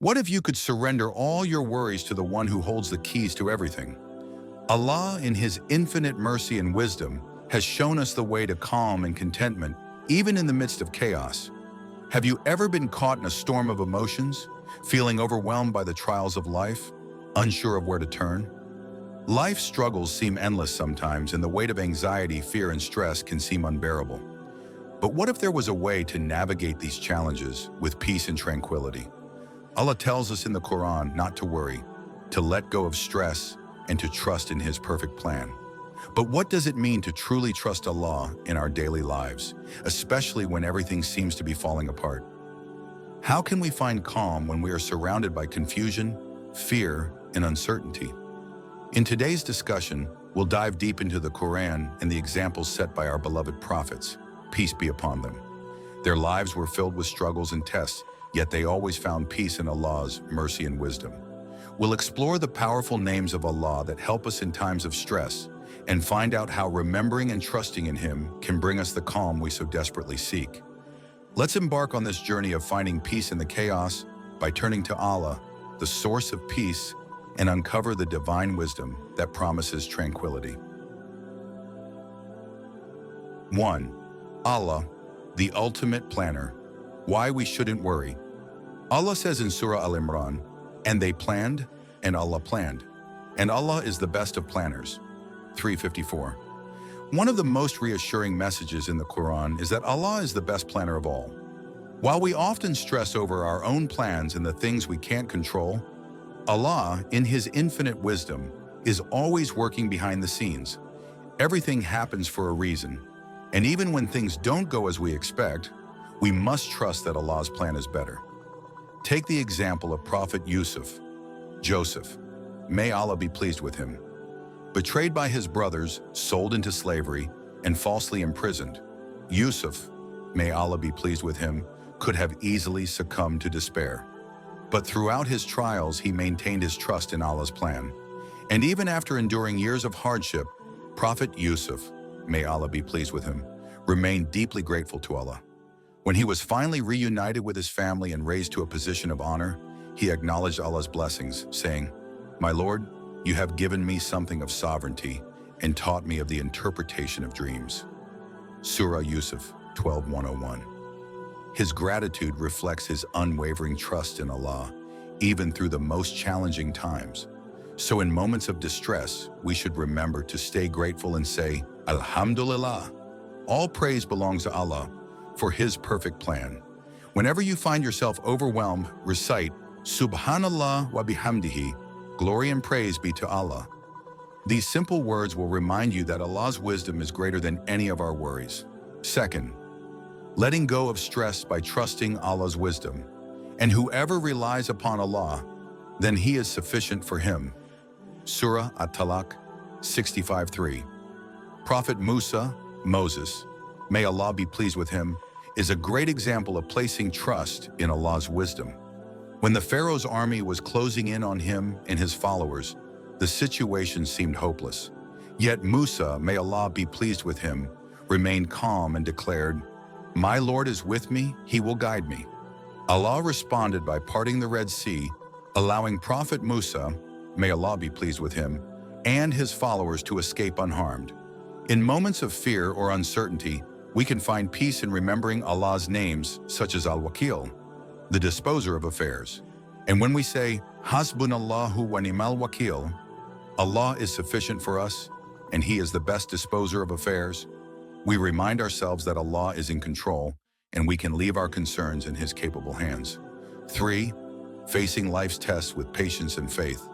What if you could surrender all your worries to the one who holds the keys to everything? Allah, in His infinite mercy and wisdom, has shown us the way to calm and contentment, even in the midst of chaos. Have you ever been caught in a storm of emotions, feeling overwhelmed by the trials of life, unsure of where to turn? Life's struggles seem endless sometimes, and the weight of anxiety, fear, and stress can seem unbearable. But what if there was a way to navigate these challenges with peace and tranquility? Allah tells us in the Quran not to worry, to let go of stress, and to trust in His perfect plan. But what does it mean to truly trust Allah in our daily lives, especially when everything seems to be falling apart? How can we find calm when we are surrounded by confusion, fear, and uncertainty? In today's discussion, we'll dive deep into the Quran and the examples set by our beloved prophets, peace be upon them. Their lives were filled with struggles and tests, yet they always found peace in Allah's mercy and wisdom. We'll explore the powerful names of Allah that help us in times of stress and find out how remembering and trusting in Him can bring us the calm we so desperately seek. Let's embark on this journey of finding peace in the chaos by turning to Allah, the source of peace, and uncover the divine wisdom that promises tranquility. 1. Allah, the ultimate planner. Why we shouldn't worry. Allah says in Surah Al-Imran, "And they planned, and Allah planned. And Allah is the best of planners." 354. One of the most reassuring messages in the Quran is that Allah is the best planner of all. While we often stress over our own plans and the things we can't control, Allah, in His infinite wisdom, is always working behind the scenes. Everything happens for a reason, and even when things don't go as we expect, we must trust that Allah's plan is better. Take the example of Prophet Joseph. May Allah be pleased with him. Betrayed by his brothers, sold into slavery, and falsely imprisoned, Yusuf, may Allah be pleased with him, could have easily succumbed to despair. But throughout his trials, he maintained his trust in Allah's plan. And even after enduring years of hardship, Prophet Yusuf, may Allah be pleased with him, remained deeply grateful to Allah. When he was finally reunited with his family and raised to a position of honor, he acknowledged Allah's blessings, saying, "My Lord, you have given me something of sovereignty and taught me of the interpretation of dreams." Surah Yusuf 12:101. His gratitude reflects his unwavering trust in Allah, even through the most challenging times. So in moments of distress, we should remember to stay grateful and say, "Alhamdulillah." All praise belongs to Allah for His perfect plan. Whenever you find yourself overwhelmed, recite, "Subhanallah wa bihamdihi," glory and praise be to Allah. These simple words will remind you that Allah's wisdom is greater than any of our worries. 2. Letting go of stress by trusting Allah's wisdom. And whoever relies upon Allah, then He is sufficient for him. Surah At-Talaq 65:3. Prophet Moses, may Allah be pleased with him, is a great example of placing trust in Allah's wisdom. When the Pharaoh's army was closing in on him and his followers, the situation seemed hopeless. Yet Musa, may Allah be pleased with him, remained calm and declared, "My Lord is with me, He will guide me." Allah responded by parting the Red Sea, allowing Prophet Musa, may Allah be pleased with him, and his followers to escape unharmed. In moments of fear or uncertainty, we can find peace in remembering Allah's names, such as Al-Wakil, the disposer of affairs. And when we say, "Hasbunallahu wa ni'mal wakil," Allah is sufficient for us, and He is the best disposer of affairs, we remind ourselves that Allah is in control, and we can leave our concerns in His capable hands. 3. Facing life's tests with patience and faith.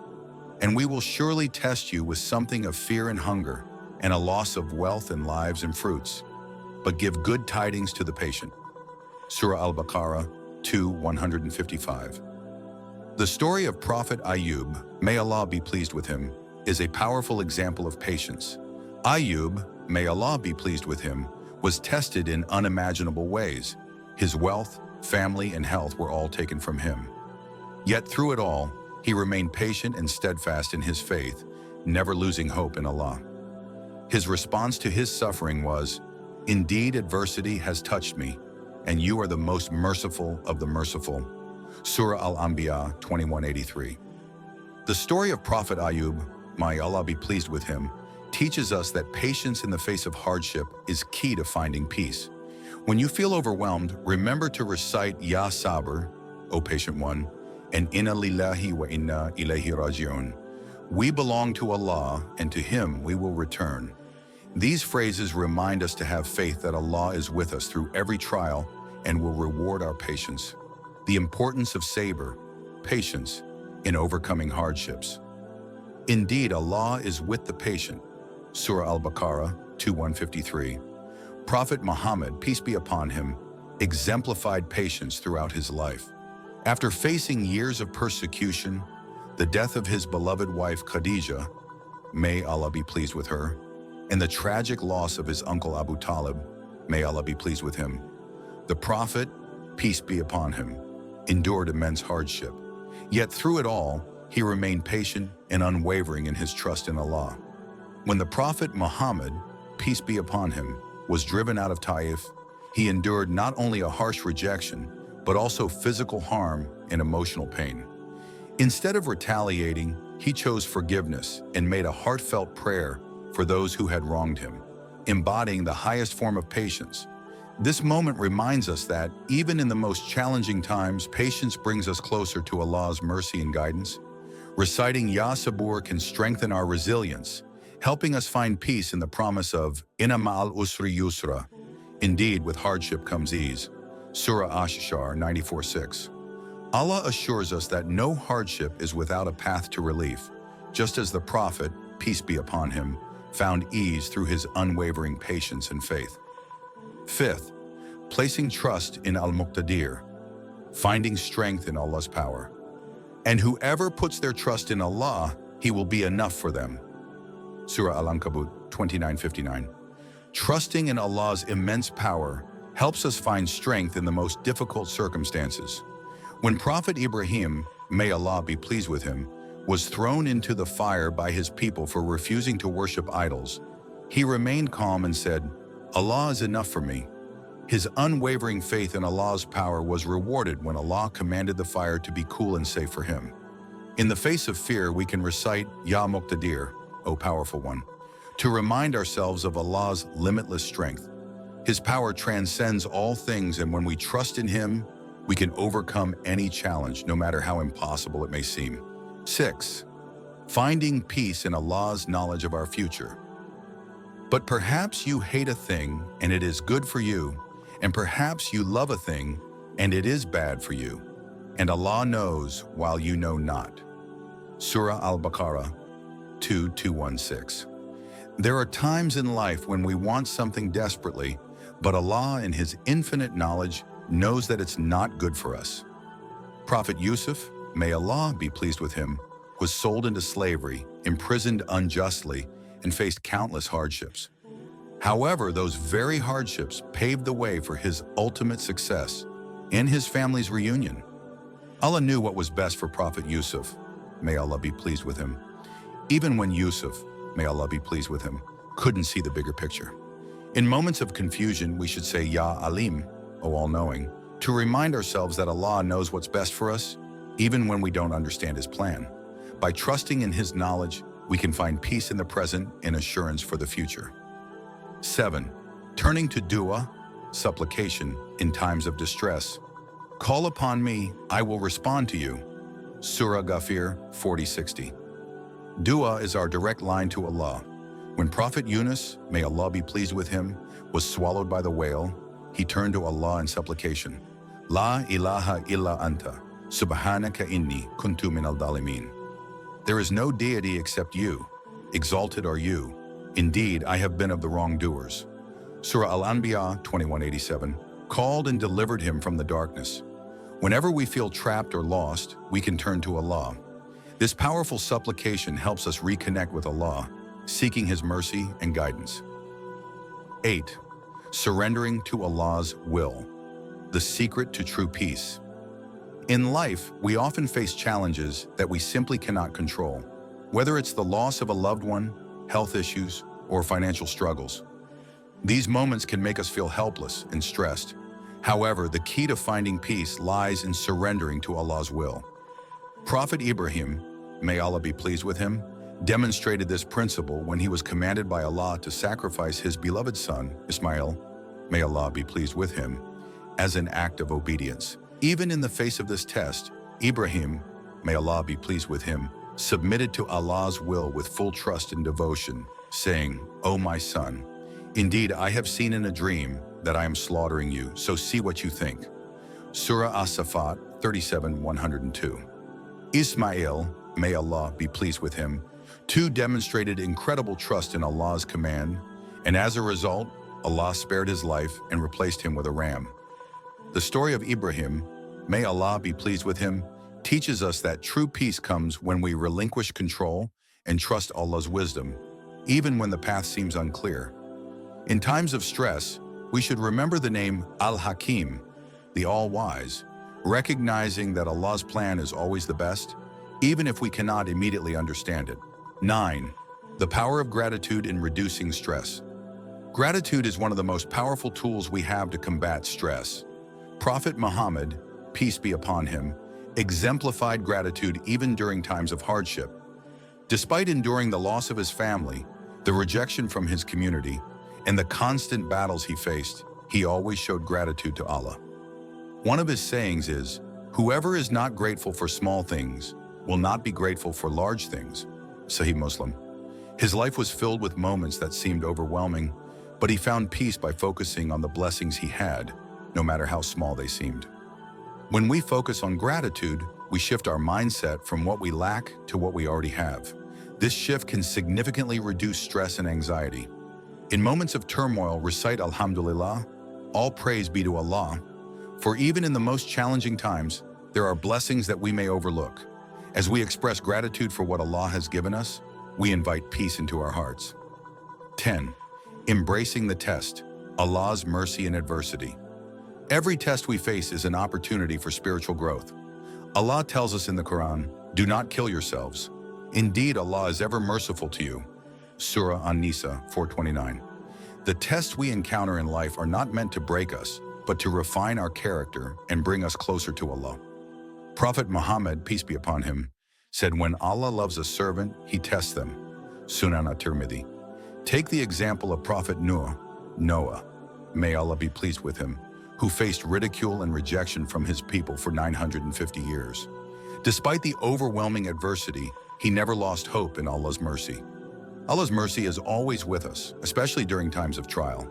And we will surely test you with something of fear and hunger, and a loss of wealth and lives and fruits. But give good tidings to the patient. Surah Al-Baqarah 2:155. The story of Prophet Ayub, may Allah be pleased with him, is a powerful example of patience. Ayub, may Allah be pleased with him, was tested in unimaginable ways. His wealth, family, and health were all taken from him. Yet through it all, he remained patient and steadfast in his faith, never losing hope in Allah. His response to his suffering was, "Indeed, adversity has touched me, and you are the most merciful of the merciful. Surah Al-Anbiya 21:83. The story of Prophet Ayub, may Allah be pleased with him, teaches us that patience in the face of hardship is key to finding peace. When you feel overwhelmed, remember to recite Ya Sabr, O Patient One, and Inna Lillahi wa Inna Ilayhi Raji'un. We belong to Allah, and to Him we will return. These phrases remind us to have faith that Allah is with us through every trial and will reward our patience. The importance of sabr, patience, in overcoming hardships. Indeed, Allah is with the patient. Surah Al-Baqarah 2153. Prophet Muhammad, peace be upon him, exemplified patience throughout his life. After facing years of persecution, the death of his beloved wife Khadijah, may Allah be pleased with her, and the tragic loss of his uncle Abu Talib, may Allah be pleased with him, the Prophet, peace be upon him, endured immense hardship. Yet through it all, he remained patient and unwavering in his trust in Allah. When the Prophet Muhammad, peace be upon him, was driven out of Taif, he endured not only a harsh rejection, but also physical harm and emotional pain. Instead of retaliating, he chose forgiveness and made a heartfelt prayer for those who had wronged him, embodying the highest form of patience. This moment reminds us that, even in the most challenging times, patience brings us closer to Allah's mercy and guidance. Reciting Ya Sabur can strengthen our resilience, helping us find peace in the promise of Inna ma'al usri yusra. Indeed, with hardship comes ease. Surah Ash-Shar 94:6. Allah assures us that no hardship is without a path to relief, just as the Prophet, peace be upon him, found ease through his unwavering patience and faith. Fifth, placing trust in Al-Muqtadir, finding strength in Allah's power. And whoever puts their trust in Allah, He will be enough for them. Surah Al-Ankabut 29:59. Trusting in Allah's immense power helps us find strength in the most difficult circumstances. When Prophet Ibrahim, may Allah be pleased with him, was thrown into the fire by his people for refusing to worship idols, he remained calm and said, Allah is enough for me. His unwavering faith in Allah's power was rewarded when Allah commanded the fire to be cool and safe for him. In the face of fear, we can recite Ya Muqtadir, O Powerful One, to remind ourselves of Allah's limitless strength. His power transcends all things, and when we trust in Him, we can overcome any challenge, no matter how impossible it may seem. 6. Finding peace in Allah's knowledge of our future. But perhaps you hate a thing and it is good for you, and perhaps you love a thing and it is bad for you, and Allah knows while you know not. Surah Al-Baqarah 2216. There are times in life when we want something desperately, but Allah in His infinite knowledge knows that it's not good for us. Prophet Yusuf, may Allah be pleased with him, was sold into slavery, imprisoned unjustly, and faced countless hardships. However, those very hardships paved the way for his ultimate success and his family's reunion. Allah knew what was best for Prophet Yusuf, may Allah be pleased with him, even when Yusuf, may Allah be pleased with him, couldn't see the bigger picture. In moments of confusion, we should say Ya Alim, O All-Knowing, to remind ourselves that Allah knows what's best for us, even when we don't understand His plan. By trusting in His knowledge, we can find peace in the present and assurance for the future. 7. Turning to dua, supplication, in times of distress. Call upon me, I will respond to you. Surah Ghafir 40:60. Dua is our direct line to Allah. When Prophet Yunus, may Allah be pleased with him, was swallowed by the whale, he turned to Allah in supplication. La ilaha illa anta, subhanaka inni kuntu minal dalimin. There is no deity except you. Exalted are you. Indeed, I have been of the wrongdoers. Surah Al-Anbiya 21:87 called and delivered him from the darkness. Whenever we feel trapped or lost, we can turn to Allah. This powerful supplication helps us reconnect with Allah, seeking His mercy and guidance. 8. Surrendering to Allah's will. The secret to true peace. In life, we often face challenges that we simply cannot control, whether it's the loss of a loved one, health issues, or financial struggles. These moments can make us feel helpless and stressed. However, the key to finding peace lies in surrendering to Allah's will. Prophet Ibrahim, may Allah be pleased with him, demonstrated this principle when he was commanded by Allah to sacrifice his beloved son, Ismail, may Allah be pleased with him, as an act of obedience. Even in the face of this test, Ibrahim, may Allah be pleased with him, submitted to Allah's will with full trust and devotion, saying, "O my son, indeed I have seen in a dream that I am slaughtering you, so see what you think." Surah As-Safat 37:102. Ismail, may Allah be pleased with him, too demonstrated incredible trust in Allah's command, and as a result, Allah spared his life and replaced him with a ram. The story of Ibrahim, may Allah be pleased with him, teaches us that true peace comes when we relinquish control and trust Allah's wisdom, even when the path seems unclear. In times of stress, we should remember the name Al-Hakim, the All-Wise, recognizing that Allah's plan is always the best, even if we cannot immediately understand it. 9. The power of gratitude in reducing stress. Gratitude is one of the most powerful tools we have to combat stress. Prophet Muhammad, peace be upon him, exemplified gratitude even during times of hardship. Despite enduring the loss of his family, the rejection from his community, and the constant battles he faced, he always showed gratitude to Allah. One of his sayings is, "Whoever is not grateful for small things will not be grateful for large things." Sahih Muslim. His life was filled with moments that seemed overwhelming, but he found peace by focusing on the blessings he had, no matter how small they seemed. When we focus on gratitude, we shift our mindset from what we lack to what we already have. This shift can significantly reduce stress and anxiety. In moments of turmoil, recite Alhamdulillah, all praise be to Allah, for even in the most challenging times, there are blessings that we may overlook. As we express gratitude for what Allah has given us, we invite peace into our hearts. 10. Embracing the test, Allah's mercy in adversity. Every test we face is an opportunity for spiritual growth. Allah tells us in the Quran, "Do not kill yourselves. Indeed, Allah is ever merciful to you." Surah An-Nisa 4:29. The tests we encounter in life are not meant to break us, but to refine our character and bring us closer to Allah. Prophet Muhammad, peace be upon him, said, "When Allah loves a servant, he tests them." Sunan at-Tirmidhi. Take the example of Prophet Noah, may Allah be pleased with him, who faced ridicule and rejection from his people for 950 years. Despite the overwhelming adversity, he never lost hope in Allah's mercy. Allah's mercy is always with us, especially during times of trial.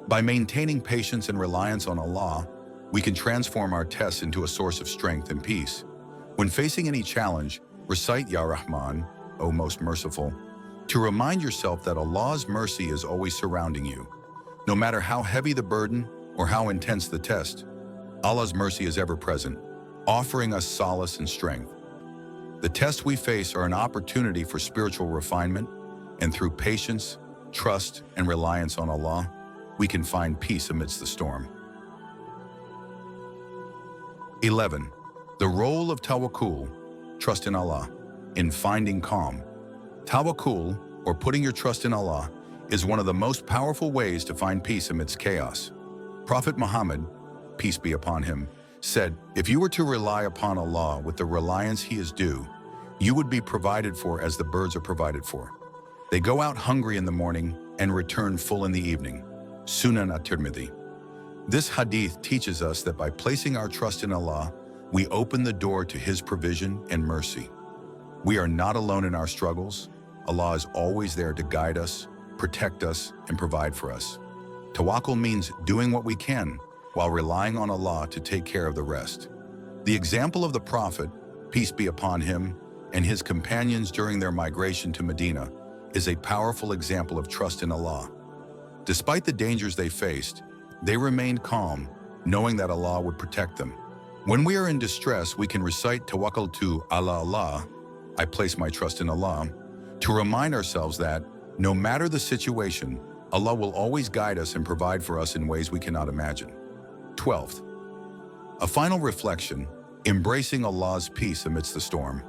By maintaining patience and reliance on Allah, we can transform our tests into a source of strength and peace. When facing any challenge, recite Ya Rahman, O Most Merciful, to remind yourself that Allah's mercy is always surrounding you. No matter how heavy the burden or how intense the test, Allah's mercy is ever present, offering us solace and strength. The tests we face are an opportunity for spiritual refinement, and through patience, trust, and reliance on Allah, we can find peace amidst the storm. 11. The role of tawakkul, trust in Allah, in finding calm. Tawakkul, or putting your trust in Allah, is one of the most powerful ways to find peace amidst chaos. Prophet Muhammad, peace be upon him, said, "If you were to rely upon Allah with the reliance He is due, you would be provided for as the birds are provided for. They go out hungry in the morning and return full in the evening." Sunan at-Tirmidhi. This hadith teaches us that by placing our trust in Allah, we open the door to His provision and mercy. We are not alone in our struggles. Allah is always there to guide us, protect us, and provide for us. Tawakkul means doing what we can while relying on Allah to take care of the rest. The example of the Prophet, peace be upon him, and his companions during their migration to Medina is a powerful example of trust in Allah. Despite the dangers they faced, they remained calm, knowing that Allah would protect them. When we are in distress, we can recite Tawakkaltu ala Allah, I place my trust in Allah, to remind ourselves that, no matter the situation, Allah will always guide us and provide for us in ways we cannot imagine. 12th, a final reflection, embracing Allah's peace amidst the storm.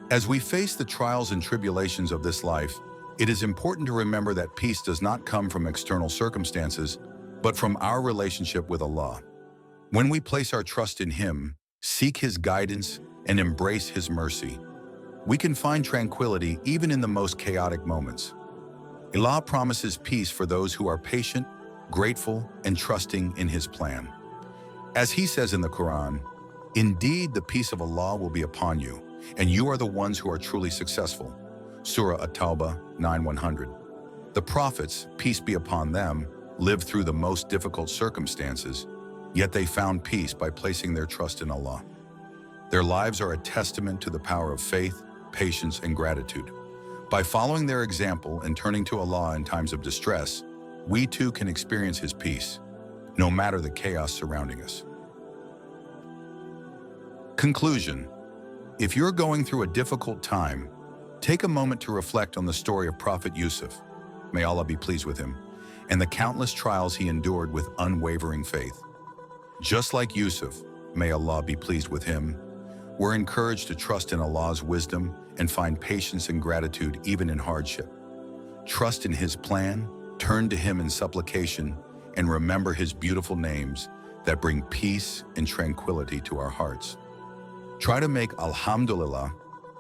As we face the trials and tribulations of this life, it is important to remember that peace does not come from external circumstances, but from our relationship with Allah. When we place our trust in Him, seek His guidance, and embrace His mercy, we can find tranquility even in the most chaotic moments. Allah promises peace for those who are patient, grateful, and trusting in His plan. As He says in the Quran, "Indeed, the peace of Allah will be upon you, and you are the ones who are truly successful." Surah At-Tawbah 9:100. The prophets, peace be upon them, lived through the most difficult circumstances, yet they found peace by placing their trust in Allah. Their lives are a testament to the power of faith, patience, and gratitude. By following their example and turning to Allah in times of distress, we too can experience His peace, no matter the chaos surrounding us. Conclusion: if you're going through a difficult time, take a moment to reflect on the story of Prophet Yusuf, may Allah be pleased with him, and the countless trials he endured with unwavering faith. Just like Yusuf, may Allah be pleased with him, we're encouraged to trust in Allah's wisdom and find patience and gratitude even in hardship. Trust in His plan, turn to Him in supplication, and remember His beautiful names that bring peace and tranquility to our hearts. Try to make Alhamdulillah,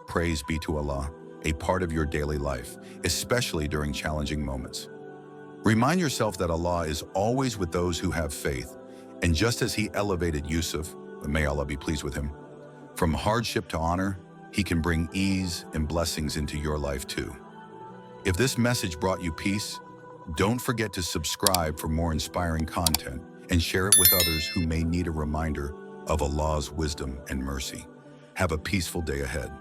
praise be to Allah, a part of your daily life, especially during challenging moments. Remind yourself that Allah is always with those who have faith, and just as He elevated Yusuf, may Allah be pleased with him, from hardship to honor, He can bring ease and blessings into your life too. If this message brought you peace, don't forget to subscribe for more inspiring content and share it with others who may need a reminder of Allah's wisdom and mercy. Have a peaceful day ahead.